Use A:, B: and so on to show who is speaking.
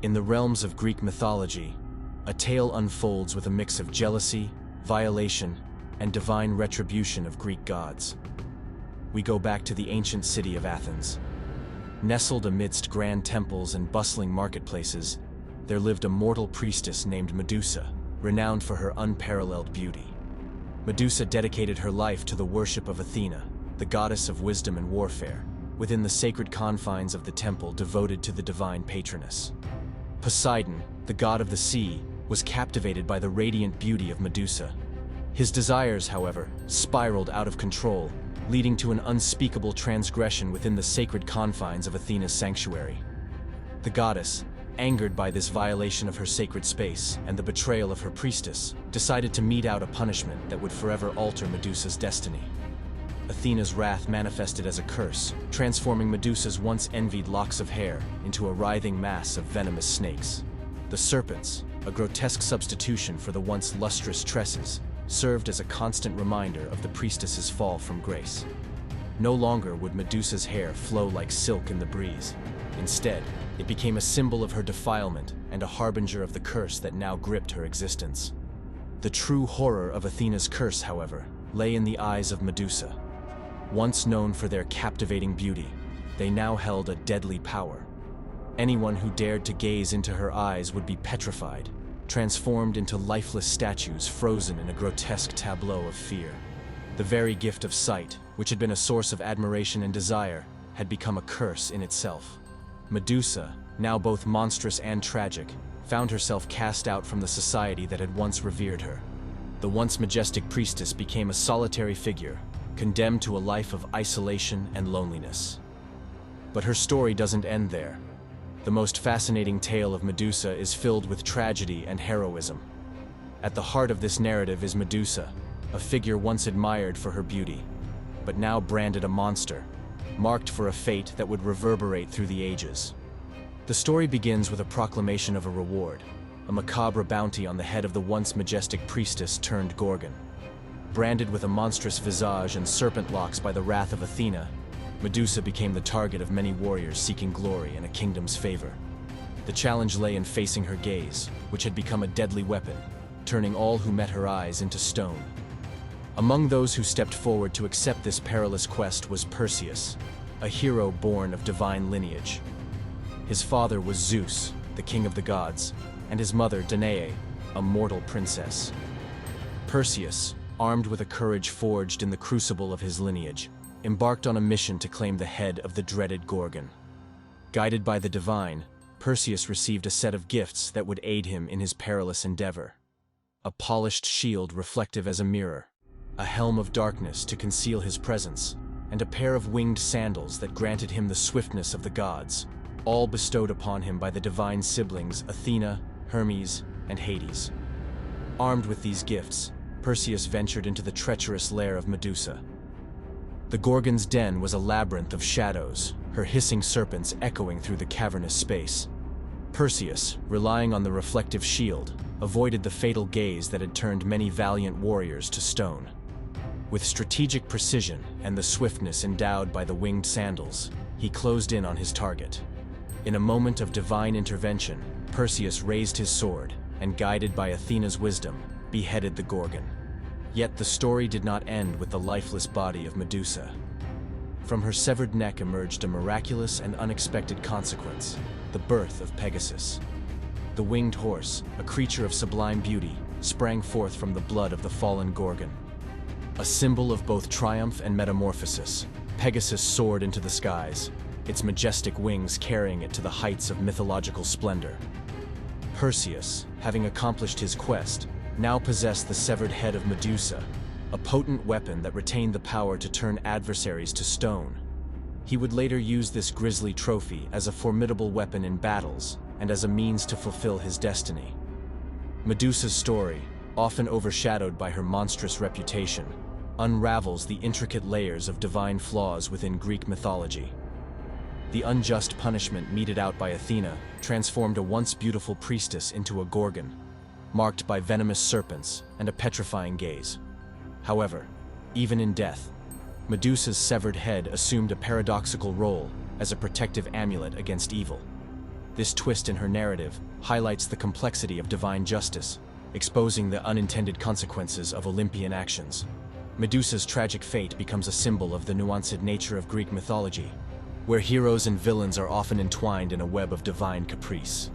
A: In the realms of Greek mythology, a tale unfolds with a mix of jealousy, violation, and divine retribution of Greek gods. We go back to the ancient city of Athens. Nestled amidst grand temples and bustling marketplaces, there lived a mortal priestess named Medusa, renowned for her unparalleled beauty. Medusa dedicated her life to the worship of Athena, the goddess of wisdom and warfare, within the sacred confines of the temple devoted to the divine patroness. Poseidon, the god of the sea, was captivated by the radiant beauty of Medusa. His desires, however, spiraled out of control, leading to an unspeakable transgression within the sacred confines of Athena's sanctuary. The goddess, angered by this violation of her sacred space and the betrayal of her priestess, decided to mete out a punishment that would forever alter Medusa's destiny. Athena's wrath manifested as a curse, transforming Medusa's once envied locks of hair into a writhing mass of venomous snakes. The serpents, a grotesque substitution for the once lustrous tresses, served as a constant reminder of the priestess's fall from grace. No longer would Medusa's hair flow like silk in the breeze. Instead, it became a symbol of her defilement and a harbinger of the curse that now gripped her existence. The true horror of Athena's curse, however, lay in the eyes of Medusa. Once known for their captivating beauty, they now held a deadly power. Anyone who dared to gaze into her eyes would be petrified, transformed into lifeless statues frozen in a grotesque tableau of fear. The very gift of sight, which had been a source of admiration and desire, had become a curse in itself. Medusa, now both monstrous and tragic, found herself cast out from the society that had once revered her. The once majestic priestess became a solitary figure, condemned to a life of isolation and loneliness. But her story doesn't end there. The most fascinating tale of Medusa is filled with tragedy and heroism. At the heart of this narrative is Medusa, a figure once admired for her beauty, but now branded a monster, marked for a fate that would reverberate through the ages. The story begins with a proclamation of a reward, a macabre bounty on the head of the once majestic priestess turned Gorgon. Branded with a monstrous visage and serpent locks by the wrath of Athena, Medusa became the target of many warriors seeking glory and a kingdom's favor. The challenge lay in facing her gaze, which had become a deadly weapon, turning all who met her eyes into stone. Among those who stepped forward to accept this perilous quest was Perseus, a hero born of divine lineage. His father was Zeus, the king of the gods, and his mother Danae, a mortal princess. Perseus, armed with a courage forged in the crucible of his lineage, embarked on a mission to claim the head of the dreaded Gorgon. Guided by the divine, Perseus received a set of gifts that would aid him in his perilous endeavor. A polished shield reflective as a mirror, a helm of darkness to conceal his presence, and a pair of winged sandals that granted him the swiftness of the gods, all bestowed upon him by the divine siblings Athena, Hermes, and Hades. Armed with these gifts, Perseus ventured into the treacherous lair of Medusa. The Gorgon's den was a labyrinth of shadows, her hissing serpents echoing through the cavernous space. Perseus, relying on the reflective shield, avoided the fatal gaze that had turned many valiant warriors to stone. With strategic precision and the swiftness endowed by the winged sandals, he closed in on his target. In a moment of divine intervention, Perseus raised his sword and, guided by Athena's wisdom, beheaded the Gorgon. Yet the story did not end with the lifeless body of Medusa. From her severed neck emerged a miraculous and unexpected consequence, the birth of Pegasus. The winged horse, a creature of sublime beauty, sprang forth from the blood of the fallen Gorgon. A symbol of both triumph and metamorphosis, Pegasus soared into the skies, its majestic wings carrying it to the heights of mythological splendor. Perseus, having accomplished his quest, now possessed the severed head of Medusa, a potent weapon that retained the power to turn adversaries to stone. He would later use this grisly trophy as a formidable weapon in battles and as a means to fulfill his destiny. Medusa's story, often overshadowed by her monstrous reputation, unravels the intricate layers of divine flaws within Greek mythology. The unjust punishment meted out by Athena transformed a once beautiful priestess into a Gorgon, marked by venomous serpents and a petrifying gaze. However, even in death, Medusa's severed head assumed a paradoxical role as a protective amulet against evil. This twist in her narrative highlights the complexity of divine justice, exposing the unintended consequences of Olympian actions. Medusa's tragic fate becomes a symbol of the nuanced nature of Greek mythology, where heroes and villains are often entwined in a web of divine caprice.